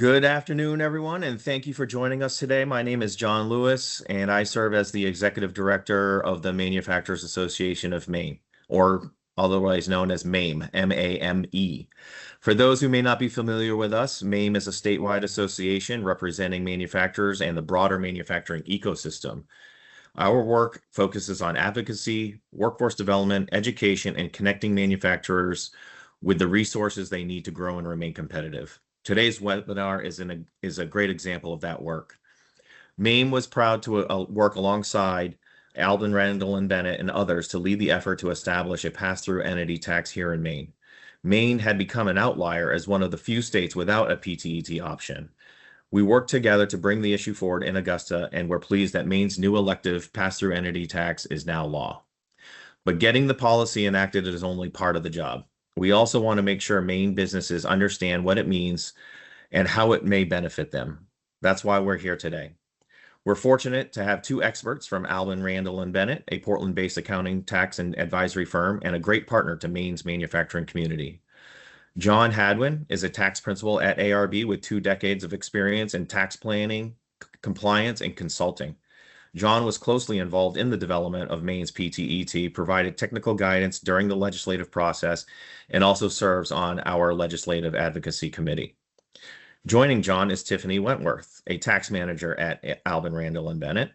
Good afternoon, everyone, and thank you for joining us today. My name is John Lewis, and I serve as the Executive Director of the Manufacturers Association of Maine, or otherwise known as MAME, M-A-M-E. For those who may not be familiar with us, MAME is a statewide association representing manufacturers and the broader manufacturing ecosystem. Our work focuses on advocacy, workforce development, education, and connecting manufacturers with the resources they need to grow and remain competitive. Today's webinar is a great example of that work. Maine was proud to work alongside Alvin, Randall, and Bennett and others to lead the effort to establish a pass-through entity tax here in Maine. Maine had become an outlier as one of the few states without a PTET option. We worked together to bring the issue forward in Augusta, and we're pleased that Maine's new elective pass-through entity tax is now law. But getting the policy enacted is only part of the job. We also want to make sure Maine businesses understand what it means and how it may benefit them. That's why we're here today. We're fortunate to have two experts from Alvin, Randall, and Bennett, a Portland-based accounting, tax, and advisory firm, and a great partner to Maine's manufacturing community. John Hadwin is a tax principal at ARB with 2 decades of experience in tax planning, compliance, and consulting. John was closely involved in the development of Maine's PTET, provided technical guidance during the legislative process, and also serves on our legislative advocacy committee. Joining John is Tiffany Wentworth, a tax manager at Alvin, Randall, and Bennett.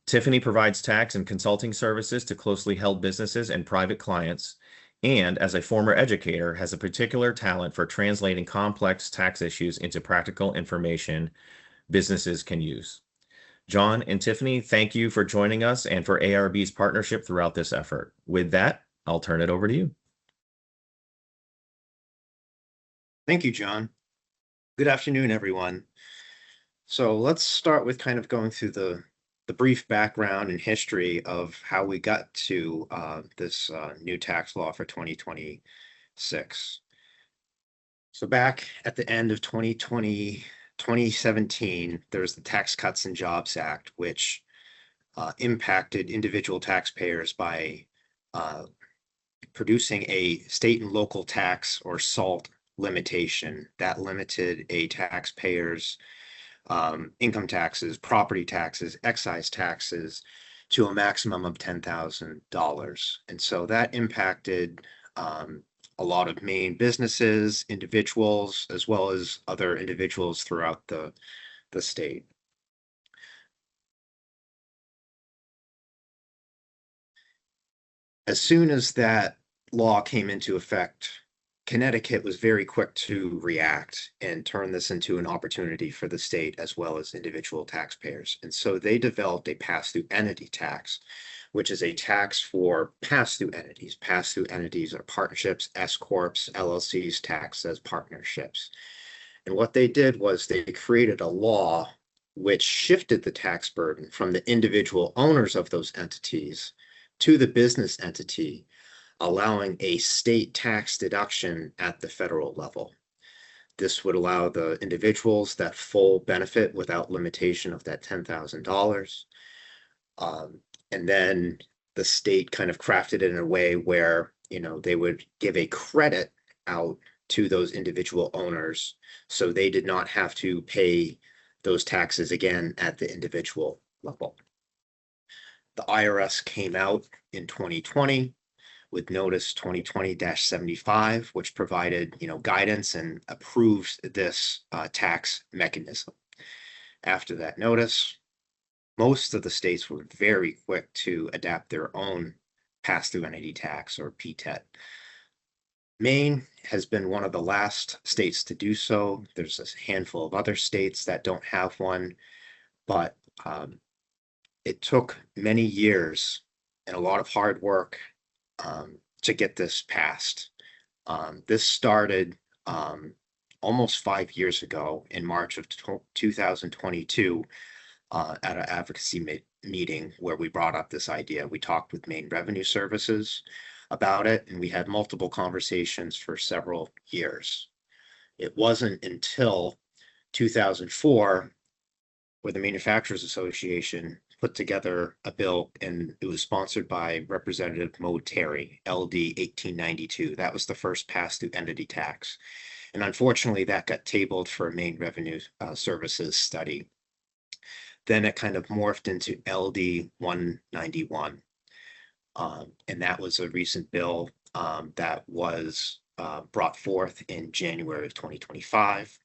Tiffany provides tax and consulting services to closely held businesses and private clients, and as a former educator, has a particular talent for translating complex tax issues into practical information businesses can use. John and Tiffany, thank you for joining us and for ARB's partnership throughout this effort. With that, I'll turn it over to you. Thank you, John. Good afternoon, everyone. So let's start with kind of going through the brief background and history of how we got to this new tax law for 2026. So back at the end of 2017, there was the Tax Cuts and Jobs Act, which impacted individual taxpayers by producing a state and local tax or SALT limitation that limited a taxpayer's income taxes, property taxes, excise taxes to a maximum of $10,000. And so that impacted a lot of Maine businesses, individuals, as well as other individuals throughout the state. As soon as that law came into effect, Connecticut was very quick to react and turn this into an opportunity for the state as well as individual taxpayers. And so they developed a pass-through entity tax, which is a tax for pass-through entities. Pass-through entities are partnerships, S-corps, LLCs, taxed as partnerships. And what they did was they created a law which shifted the tax burden from the individual owners of those entities to the business entity, allowing a state tax deduction at the federal level. This would allow the individuals that full benefit without limitation of that $10,000. And then the state kind of crafted it in a way where, they would give a credit out to those individual owners, so they did not have to pay those taxes again at the individual level. The IRS came out in 2020 with Notice 2020-75, which provided, guidance and approved this tax mechanism. After that notice, most of the states were very quick to adapt their own pass-through entity tax, or PTET. Maine has been one of the last states to do so. There's a handful of other states that don't have one, but it took many years and a lot of hard work to get this passed. This started almost 5 years ago in March of 2022 at an advocacy meeting where we brought up this idea. We talked with Maine Revenue Services about it, and we had multiple conversations for several years. It wasn't until 2004 where the Manufacturers Association put together a bill, and it was sponsored by Representative Mo Terry, LD 1892. That was the first pass-through entity tax. And unfortunately, that got tabled for a Maine Revenue Services study. Then it kind of morphed into LD 191. And that was a recent bill that was brought forth in January of 2025.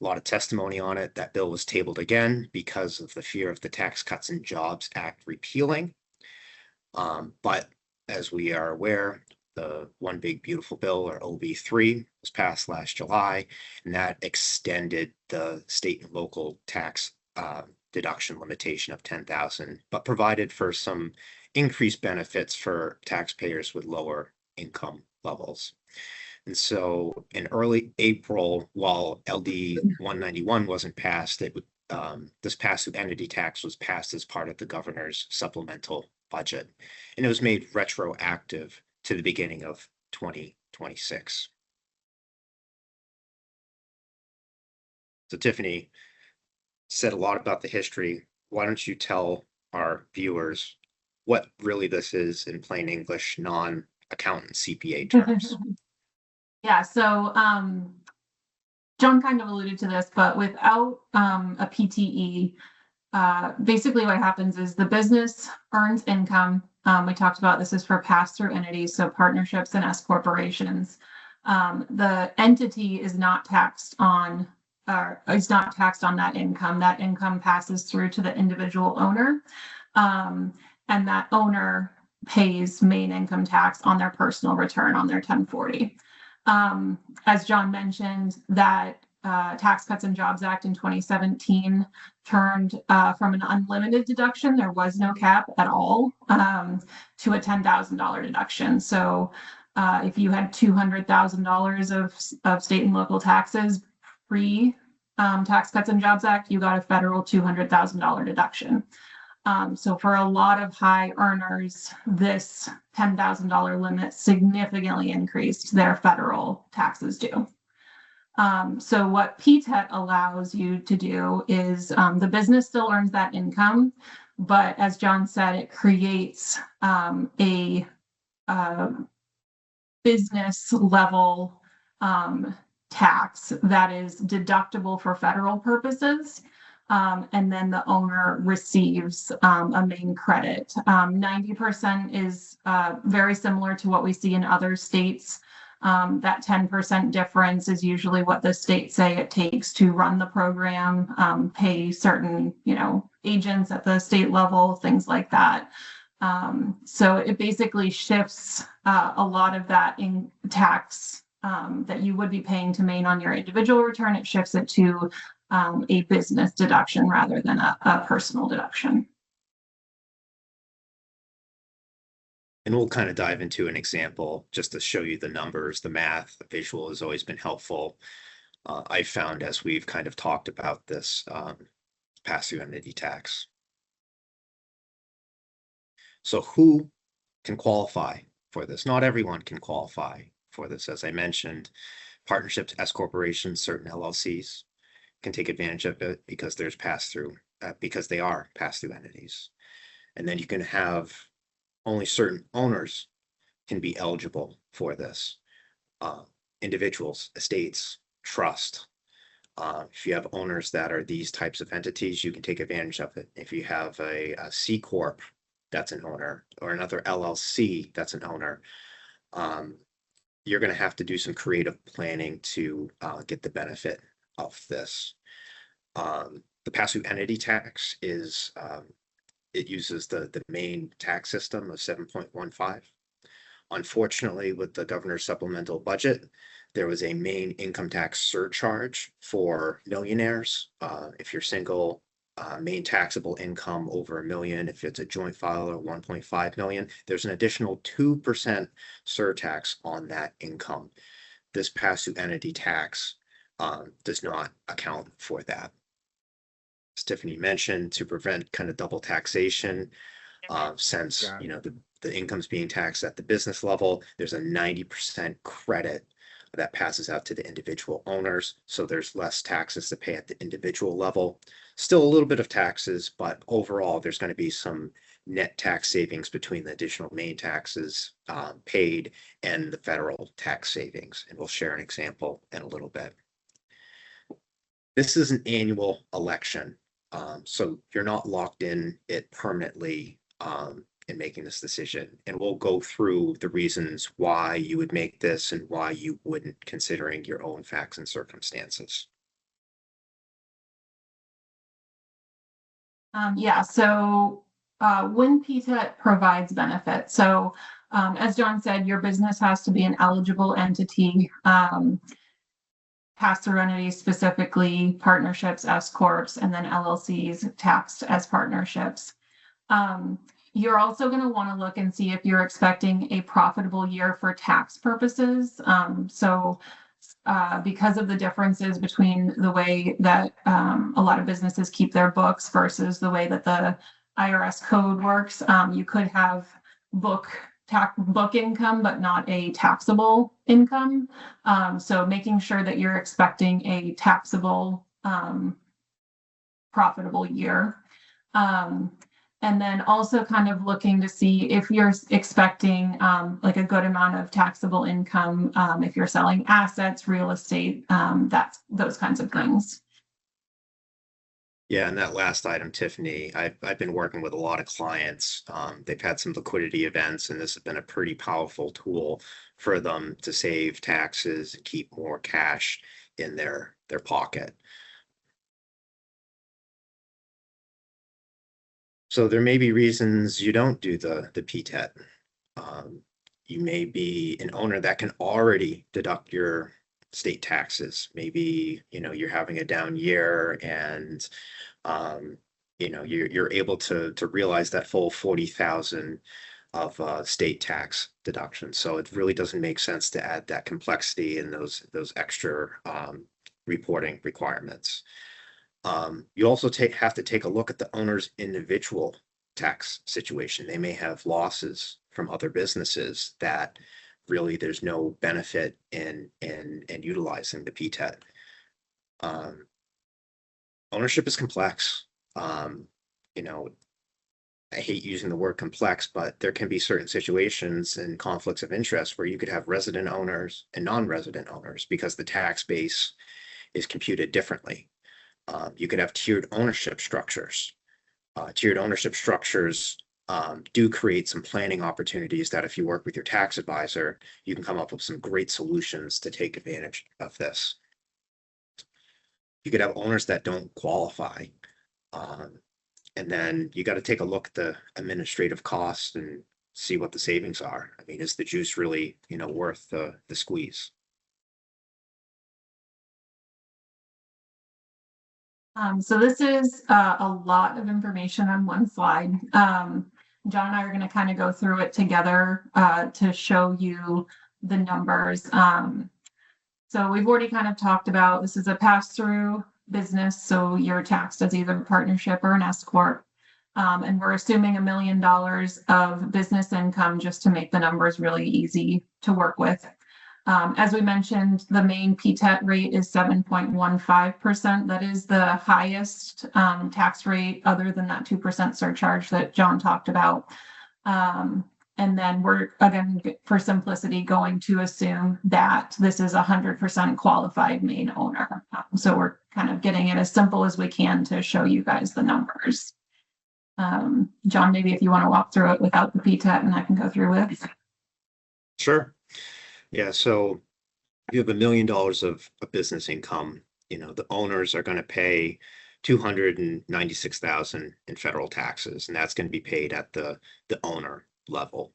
A lot of testimony on it. That bill was tabled again because of the fear of the Tax Cuts and Jobs Act repealing. But as we are aware, the One Big Beautiful Bill, or OB3, was passed last July, and that extended the state and local tax deduction limitation of $10,000, but provided for some increased benefits for taxpayers with lower income levels. And so in early April, while LD 191 wasn't passed, this pass-through entity tax was passed as part of the governor's supplemental budget, and it was made retroactive to the beginning of 2026. So Tiffany said a lot about the history. Why don't you tell our viewers what really this is in plain English, non-accountant CPA terms? Yeah, so John kind of alluded to this, but without a PTE, basically what happens is the business earns income. We talked about this is for pass-through entities, so partnerships and S corporations. The entity is not taxed on that income. That income passes through to the individual owner, and that owner pays Maine income tax on their personal return on their 1040. As John mentioned, that Tax Cuts and Jobs Act in 2017 turned from an unlimited deduction, there was no cap at all, to a $10,000 deduction. So if you had $200,000 of state and local taxes pre Tax Cuts and Jobs Act, you got a federal $200,000 deduction. So for a lot of high earners, this $10,000 limit significantly increased their federal taxes due. So what PTET allows you to do is the business still earns that income, but as John said, it creates a business level tax that is deductible for federal purposes. And then the owner receives a Maine credit. 90% is very similar to what we see in other states. That 10% difference is usually what the states say it takes to run the program, pay certain, agents at the state level, things like that. So it basically shifts a lot of that in tax that you would be paying to Maine on your individual return. It shifts it to a business deduction rather than a personal deduction. And we'll kind of dive into an example just to show you the numbers, the math. The visual has always been helpful. I found as we've kind of talked about this pass-through entity tax. So who can qualify for this? Not everyone can qualify for this. As I mentioned, partnerships, S corporations, certain LLCs can take advantage of it because there's pass-through, because they are pass-through entities. And then you can have only certain owners can be eligible for this. Individuals, estates, trust. If you have owners that are these types of entities, you can take advantage of it. If you have a C Corp, that's an owner, or another LLC, that's an owner, you're going to have to do some creative planning to get the benefit of this. The pass-through entity tax is, it uses the Maine tax system of 7.15. Unfortunately, with the governor's supplemental budget, there was a Maine income tax surcharge for millionaires. If you're single, Maine taxable income over $1 million. If it's a joint filer, 1.5 million, there's an additional 2% surtax on that income. This pass-through entity tax does not account for that. As Tiffany mentioned, to prevent kind of double taxation, since the income's being taxed at the business level, there's a 90% credit that passes out to the individual owners. So there's less taxes to pay at the individual level. Still a little bit of taxes, but overall there's going to be some net tax savings between the additional Maine taxes paid and the federal tax savings. And we'll share an example in a little bit. This is an annual election, so you're not locked in it permanently in making this decision. And we'll go through the reasons why you would make this and why you wouldn't, considering your own facts and circumstances. Yeah, so when PTET provides benefits, so as John said, your business has to be an eligible entity, pass-through entities, specifically partnerships, S corps, and then LLCs taxed as partnerships. You're also going to want to look and see if you're expecting a profitable year for tax purposes. Because of the differences between the way that a lot of businesses keep their books versus the way that the IRS code works, you could have book income, but not a taxable income. So making sure that you're expecting a taxable profitable year. And then also kind of looking to see if you're expecting like a good amount of taxable income, if you're selling assets, real estate, that's those kinds of things. Yeah, and that last item, Tiffany, I've been working with a lot of clients. They've had some liquidity events, and this has been a pretty powerful tool for them to save taxes and keep more cash in their pocket. So there may be reasons you don't do the PTET. You may be an owner that can already deduct your state taxes. Maybe, you're having a down year and, you're able to realize that full 40,000 of state tax deduction. So it really doesn't make sense to add that complexity and those extra reporting requirements. You also have to take a look at the owner's individual tax situation. They may have losses from other businesses that really there's no benefit in utilizing the PTET. Ownership is complex. I hate using the word complex, but there can be certain situations and conflicts of interest where you could have resident owners and non-resident owners because the tax base is computed differently. You could have tiered ownership structures. Tiered ownership structures do create some planning opportunities that if you work with your tax advisor, you can come up with some great solutions to take advantage of this. You could have owners that don't qualify. And then you got to take a look at the administrative costs and see what the savings are. I mean, is the juice really, worth the squeeze? So this is a lot of information on one slide. John and I are going to kind of go through it together to show you the numbers. So we've already kind of talked about this is a pass-through business, so you're taxed as either a partnership or an S corp. And we're assuming $1 million of business income just to make the numbers really easy to work with. As we mentioned, the Maine PTET rate is 7.15%. That is the highest tax rate other than that 2% surcharge that John talked about. And then we're, again, for simplicity, going to assume that this is 100% qualified Maine owner. So we're kind of getting it as simple as we can to show you guys the numbers. John, maybe if you want to walk through it without the PTET and I can go through it. Sure. Yeah, so you have $1 million of business income. The owners are going to pay $296,000 in federal taxes, and that's going to be paid at the owner level.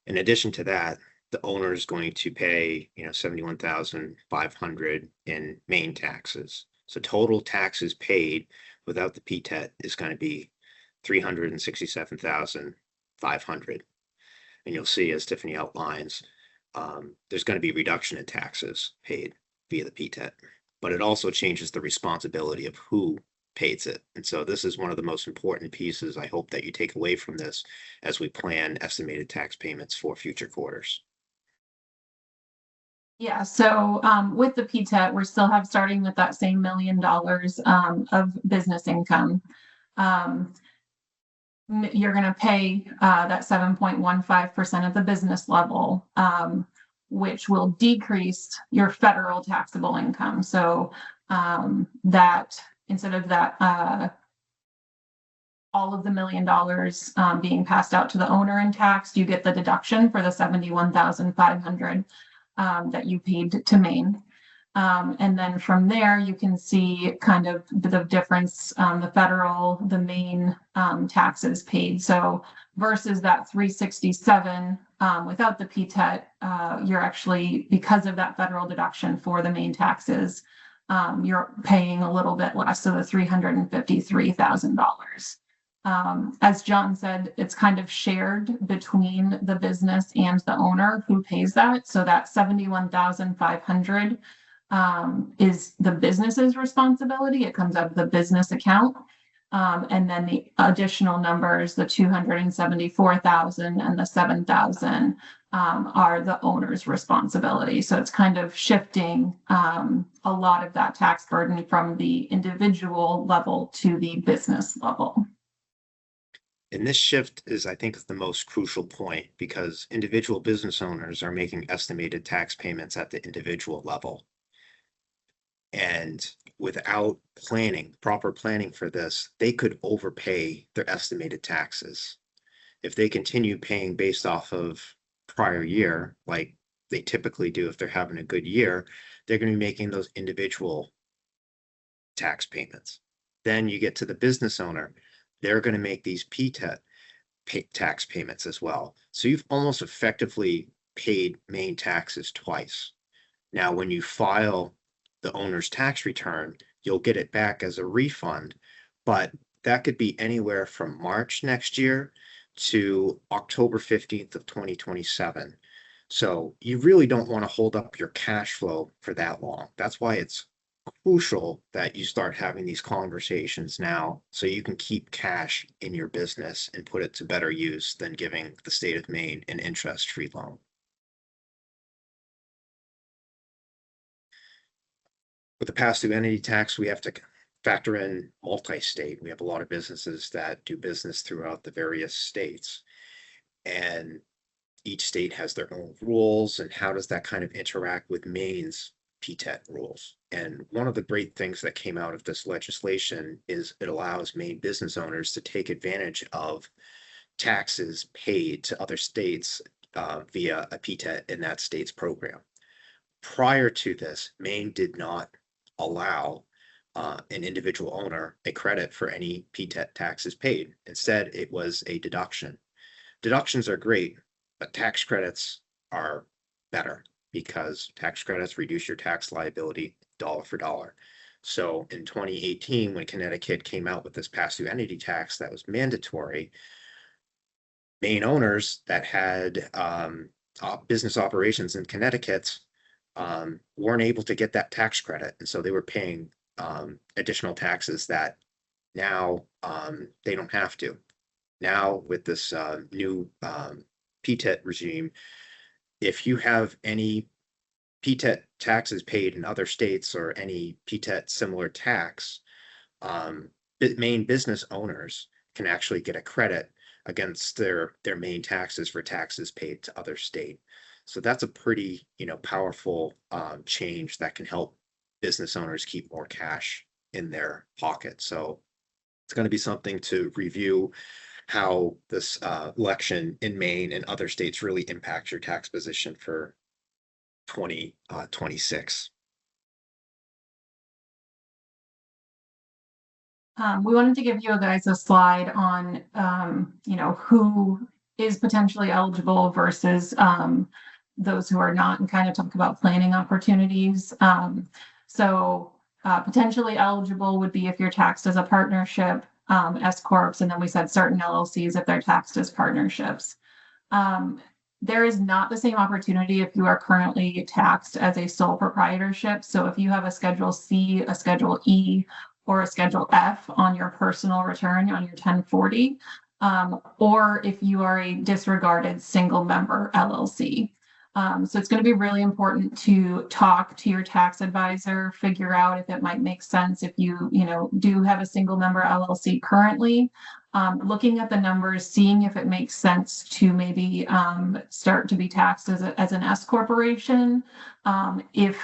In addition to that, the owner is going to pay $71,500 in Maine taxes. So total taxes paid without the PTET is going to be $367,500. And you'll see, as Tiffany outlines, there's going to be reduction in taxes paid via the PTET, but it also changes the responsibility of who pays it. And so this is one of the most important pieces I hope that you take away from this as we plan estimated tax payments for future quarters. Yeah, so with the PTET, we're still starting with that same $1 million of business income. you're going to pay that 7.15% at the business level, which will decrease your federal taxable income. So that instead of that, all of the $1 million being passed out to the owner in tax, you get the deduction for the $71,500 that you paid to Maine. And then from there, you can see kind of the difference, the federal, the Maine taxes paid. So versus that 367 without the PTET, you're actually, because of that federal deduction for the Maine taxes, you're paying a little bit less, so the $353,000. As John said, it's kind of shared between the business and the owner who pays that. So that $71,500 is the business's responsibility. It comes out of the business account. And then the additional numbers, the 274,000 and the 7,000 are the owner's responsibility. So it's kind of shifting a lot of that tax burden from the individual level to the business level. And this shift is, I think, the most crucial point, because individual business owners are making estimated tax payments at the individual level. And without proper planning for this, they could overpay their estimated taxes. If they continue paying based off of prior year, like they typically do if they're having a good year, they're going to be making those individual tax payments. Then you get to the business owner, they're going to make these PTET tax payments as well. So you've almost effectively paid Maine taxes twice. Now, when you file the owner's tax return, you'll get it back as a refund, but that could be anywhere from March next year to October 15th of 2027. So you really don't want to hold up your cash flow for that long. That's why it's crucial that you start having these conversations now, so you can keep cash in your business and put it to better use than giving the state of Maine an interest-free loan. With the pass-through entity tax, we have to factor in multi-state. We have a lot of businesses that do business throughout the various states, and each state has their own rules. And how does that kind of interact with Maine's PTET rules? And one of the great things that came out of this legislation is it allows Maine business owners to take advantage of taxes paid to other states via a PTET in that state's program. Prior to this, Maine did not allow an individual owner a credit for any PTET taxes paid. Instead, it was a deduction. Deductions are great, but tax credits are better, because tax credits reduce your tax liability dollar for dollar. So in 2018, when Connecticut came out with this pass-through entity tax that was mandatory, Maine owners that had business operations in Connecticut weren't able to get that tax credit. And so they were paying additional taxes that now they don't have to. Now with this new PTET regime, if you have any PTET taxes paid in other states or any PTET similar tax, Maine business owners can actually get a credit against their Maine taxes for taxes paid to other state. So that's a pretty, powerful change that can help business owners keep more cash in their pocket. So it's going to be something to review, how this election in Maine and other states really impacts your tax position for 2026. We wanted to give you guys a slide on, who is potentially eligible versus those who are not, and kind of talk about planning opportunities. So potentially eligible would be if you're taxed as a partnership, S corps, and then we said certain LLCs if they're taxed as partnerships. There is not the same opportunity if you are currently taxed as a sole proprietorship. So if you have a Schedule C, a Schedule E, or a Schedule F on your personal return on your 1040, or if you are a disregarded single member LLC. So it's going to be really important to talk to your tax advisor, figure out if it might make sense if you, do have a single member LLC currently, looking at the numbers, seeing if it makes sense to maybe start to be taxed as an S corporation, if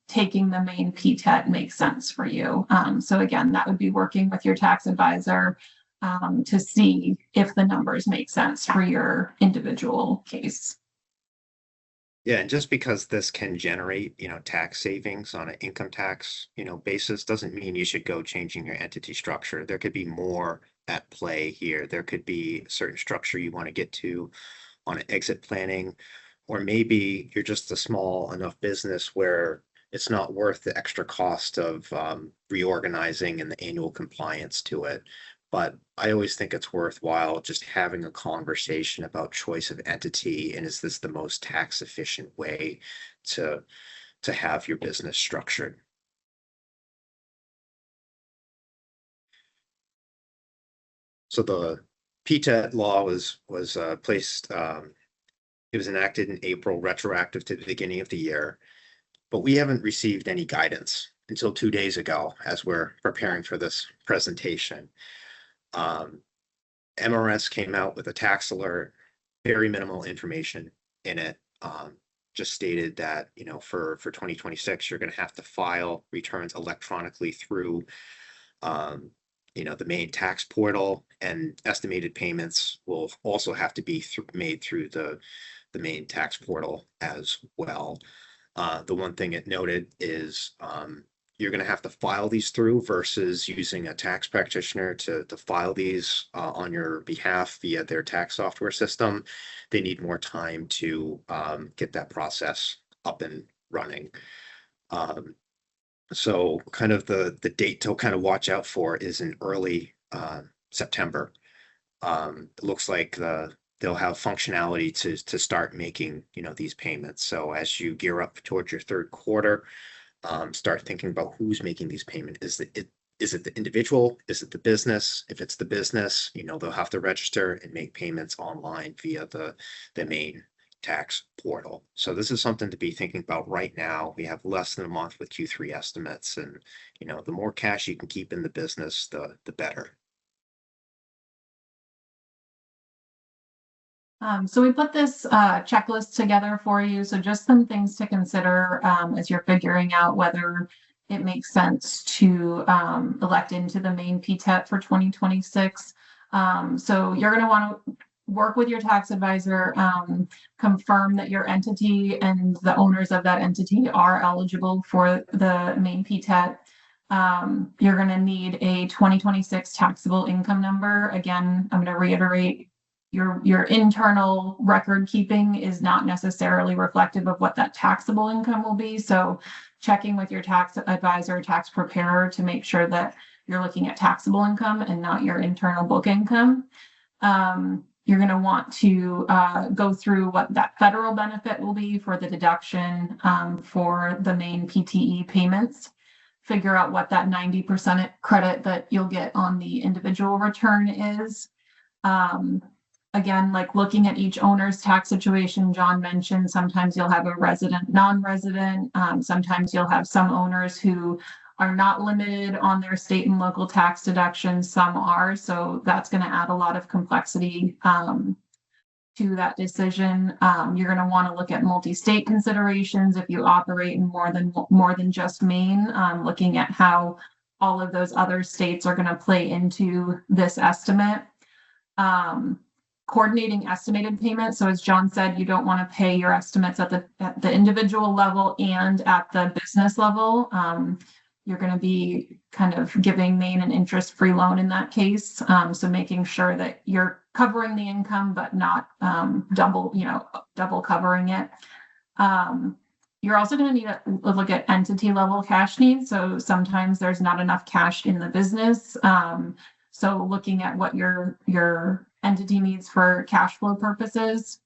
taking the Maine PTET makes sense for you. So again, that would be working with your tax advisor to see if the numbers make sense for your individual case. Yeah, and just because this can generate, tax savings on an income tax, basis doesn't mean you should go changing your entity structure. There could be more at play here. There could be a certain structure you want to get to on an exit planning, or maybe you're just a small enough business where it's not worth the extra cost of reorganizing and the annual compliance to it. But I always think it's worthwhile just having a conversation about choice of entity and is this the most tax efficient way to have your business structured. So the PTET law was placed. It was enacted in April, retroactive to the beginning of the year, but we haven't received any guidance until 2 days ago as we're preparing for this presentation. MRS came out with a tax alert, very minimal information in it. Just stated that, for 2026, you're going to have to file returns electronically through, the Maine tax portal, and estimated payments will also have to be made through the Maine tax portal as well. The one thing it noted is you're going to have to file these through versus using a tax practitioner to file these on your behalf via their tax software system. They need more time to get that process up and running. So kind of the date to kind of watch out for is in early September. It looks like they'll have functionality to start making, these payments. So as you gear up towards your third quarter, start thinking about who's making these payments. Is it the individual? Is it the business? If it's the business, they'll have to register and make payments online via the Maine tax portal. So this is something to be thinking about right now. We have less than a month with Q3 estimates, and the more cash you can keep in the business, the better. So we put this checklist together for you. So just some things to consider as you're figuring out whether it makes sense to elect into the Maine PTET for 2026. So you're going to want to work with your tax advisor, confirm that your entity and the owners of that entity are eligible for the Maine PTET. You're going to need a 2026 taxable income number. Again, I'm going to reiterate, your internal record keeping is not necessarily reflective of what that taxable income will be. So checking with your tax advisor, tax preparer to make sure that you're looking at taxable income and not your internal book income. You're going to want to go through what that federal benefit will be for the deduction for the Maine PTE payments. Figure out what that 90% credit that you'll get on the individual return is. Again, like looking at each owner's tax situation, John mentioned, sometimes you'll have a resident, non-resident. Sometimes you'll have some owners who are not limited on their state and local tax deductions. Some are, so that's going to add a lot of complexity to that decision. You're going to want to look at multi-state considerations if you operate in more than just Maine, looking at how all of those other states are going to play into this estimate. Coordinating estimated payments. So as John said, you don't want to pay your estimates at the individual level and at the business level. You're going to be kind of giving Maine an interest-free loan in that case. So making sure that you're covering the income, but not double covering it. You're also going to need to look at entity level cash needs. So sometimes there's not enough cash in the business. So looking at what your entity needs for cash flow purposes.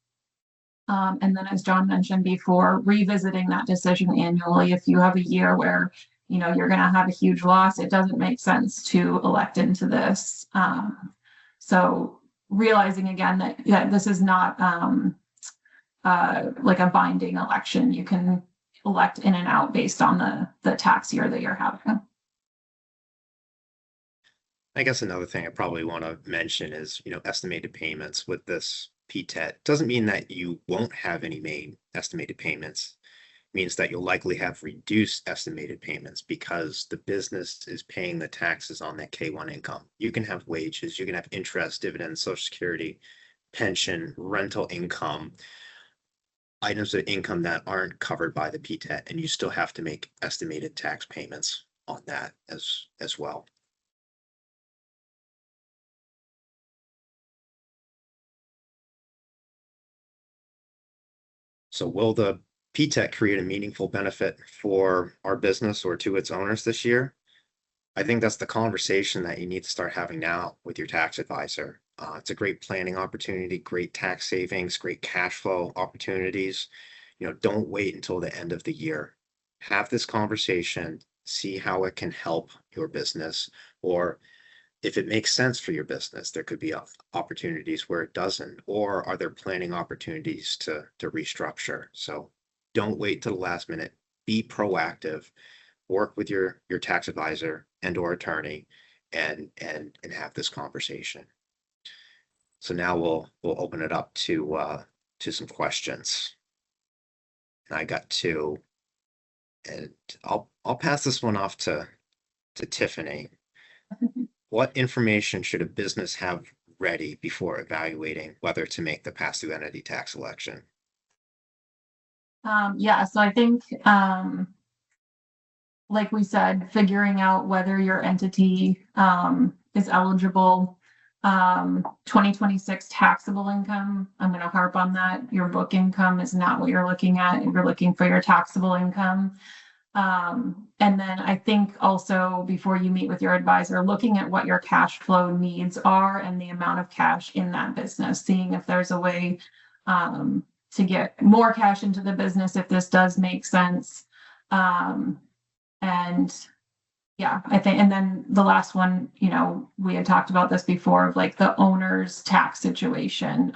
And then as John mentioned before, revisiting that decision annually. If you have a year where you're going to have a huge loss, it doesn't make sense to elect into this. So realizing again that this is not like a binding election. You can elect in and out based on the tax year that you're having. I guess another thing I probably want to mention is, estimated payments with this PTET. Doesn't mean that you won't have any Maine estimated payments. It means that you'll likely have reduced estimated payments because the business is paying the taxes on that K-1 income. You can have wages, you can have interest, dividends, Social Security, pension, rental income, items of income that aren't covered by the PTET, and you still have to make estimated tax payments on that as well. So will the PTET create a meaningful benefit for our business or to its owners this year? I think that's the conversation that you need to start having now with your tax advisor. It's a great planning opportunity, great tax savings, great cash flow opportunities. Don't wait until the end of the year. Have this conversation, see how it can help your business, or if it makes sense for your business, there could be opportunities where it doesn't, or are there planning opportunities to restructure? So don't wait till the last minute. Be proactive. Work with your tax advisor and or attorney, and have this conversation. So now we'll open it up to some questions. And I got two, and I'll pass this one off to Tiffany. What information should a business have ready before evaluating whether to make the pass-through entity tax election? Yeah, so I think, like we said, figuring out whether your entity is eligible. 2026 taxable income, I'm going to harp on that. Your book income is not what you're looking at. You're looking for your taxable income. And then I think also before you meet with your advisor, looking at what your cash flow needs are and the amount of cash in that business, seeing if there's a way to get more cash into the business if this does make sense. And yeah, I think, and then the last one, we had talked about this before, of like the owner's tax situation,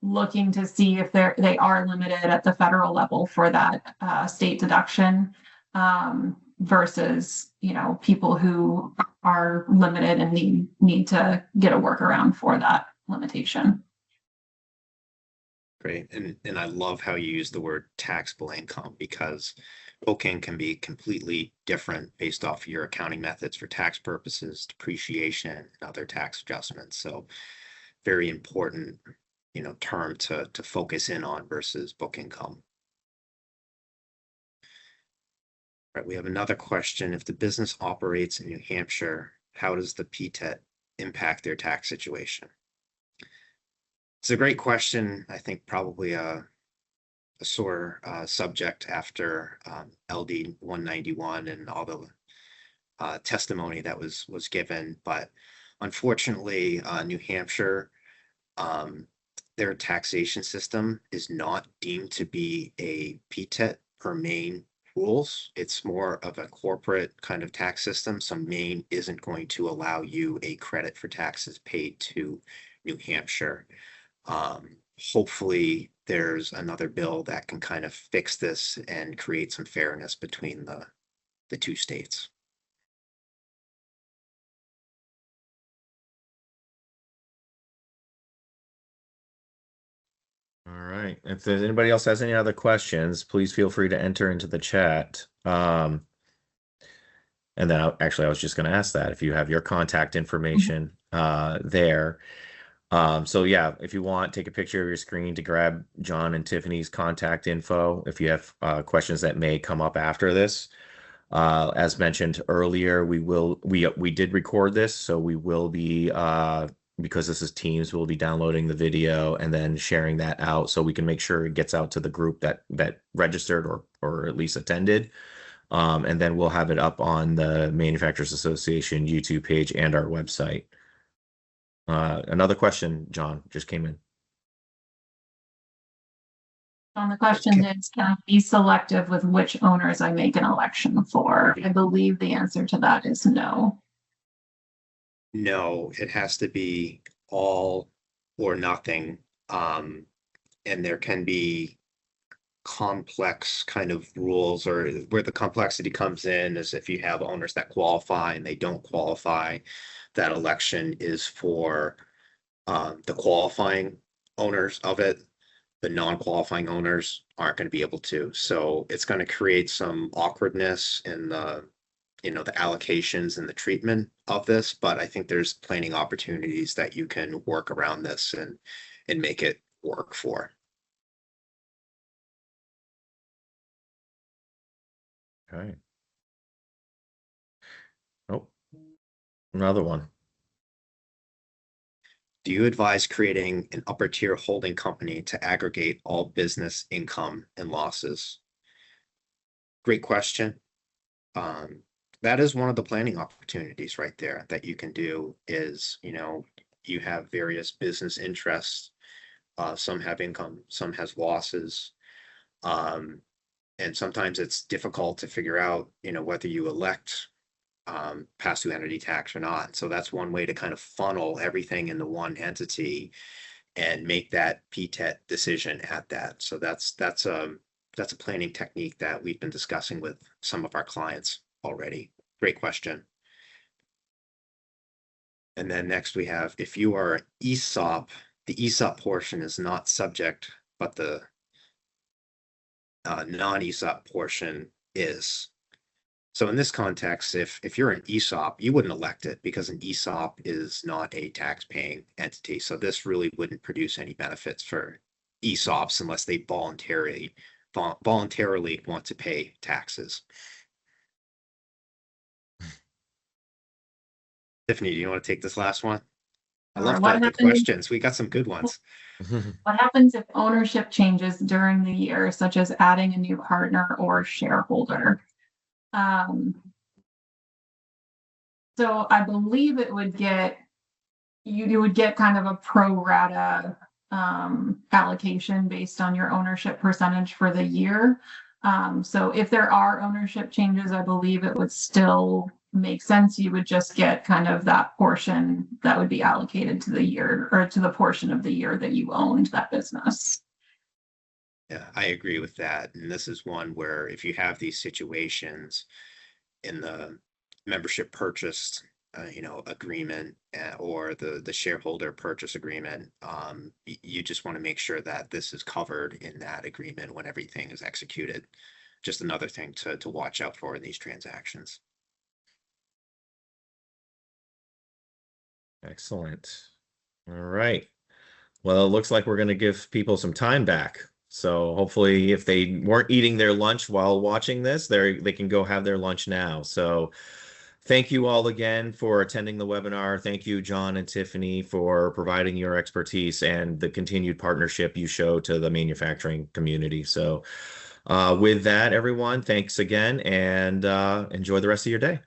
looking to see if they are limited at the federal level for that state deduction, versus, people who are limited and need to get a workaround for that limitation. Great. And I love how you use the word taxable income, because booking can be completely different based off of your accounting methods for tax purposes, depreciation, and other tax adjustments. So very important, term to focus in on versus book income. Right, we have another question. If the business operates in New Hampshire, how does the PTET impact their tax situation? It's a great question. I think probably a sore subject after LD 191 and all the testimony that was given. But unfortunately, New Hampshire, their taxation system is not deemed to be a PTET per Maine rules. It's more of a corporate kind of tax system. So Maine isn't going to allow you a credit for taxes paid to New Hampshire. Hopefully there's another bill that can kind of fix this and create some fairness between the two states. All right. If there's anybody else has any other questions, please feel free to enter into the chat. And then I was just going to ask that if you have your contact information there. So yeah, if you want, take a picture of your screen to grab John and Tiffany's contact info if you have questions that may come up after this. As mentioned earlier, we did record this, so we will be because this is Teams, we'll be downloading the video and then sharing that out so we can make sure it gets out to the group that registered or at least attended. And then we'll have it up on the Manufacturers Association YouTube page and our website. Another question, John, just came in. The question is, can I be selective with which owners I make an election for? I believe the answer to that is no. No, it has to be all or nothing. And there can be complex kind of rules, or where the complexity comes in is if you have owners that qualify and they don't qualify. that election is for the qualifying owners of it. The non-qualifying owners aren't going to be able to. So it's going to create some awkwardness in the, the allocations and the treatment of this. But I think there's planning opportunities that you can work around this and make it work for. Okay. Oh, another one. Do you advise creating an upper tier holding company to aggregate all business income and losses? Great question. That is one of the planning opportunities right there that you can do is, you have various business interests. Some have income, some has losses. And sometimes it's difficult to figure out, whether you elect pass-through entity tax or not. So that's one way to kind of funnel everything into one entity and make that PTET decision at that. So that's a planning technique that we've been discussing with some of our clients already. Great question. And then next we have, if you are ESOP, the ESOP portion is not subject, but the non-ESOP portion is. So in this context, if you're an ESOP, you wouldn't elect it because an ESOP is not a tax-paying entity. So this really wouldn't produce any benefits for ESOPs unless they voluntarily want to pay taxes. Tiffany, do you want to take this last one? I love the questions. We got some good ones. What happens if ownership changes during the year, such as adding a new partner or shareholder? So I believe it would get, you would get kind of a pro rata allocation based on your ownership percentage for the year. So if there are ownership changes, I believe it would still make sense. You would just get kind of that portion that would be allocated to the year or to the portion of the year that you owned that business. Yeah, I agree with that. And this is one where if you have these situations in the membership purchase, agreement or the shareholder purchase agreement, you just want to make sure that this is covered in that agreement when everything is executed. Just another thing to watch out for in these transactions. Excellent. All right. Well, it looks like we're going to give people some time back. So hopefully if they weren't eating their lunch while watching this, they can go have their lunch now. So thank you all again for attending the webinar. Thank you, John and Tiffany, for providing your expertise and the continued partnership you show to the manufacturing community. So with that, everyone, thanks again and enjoy the rest of your day.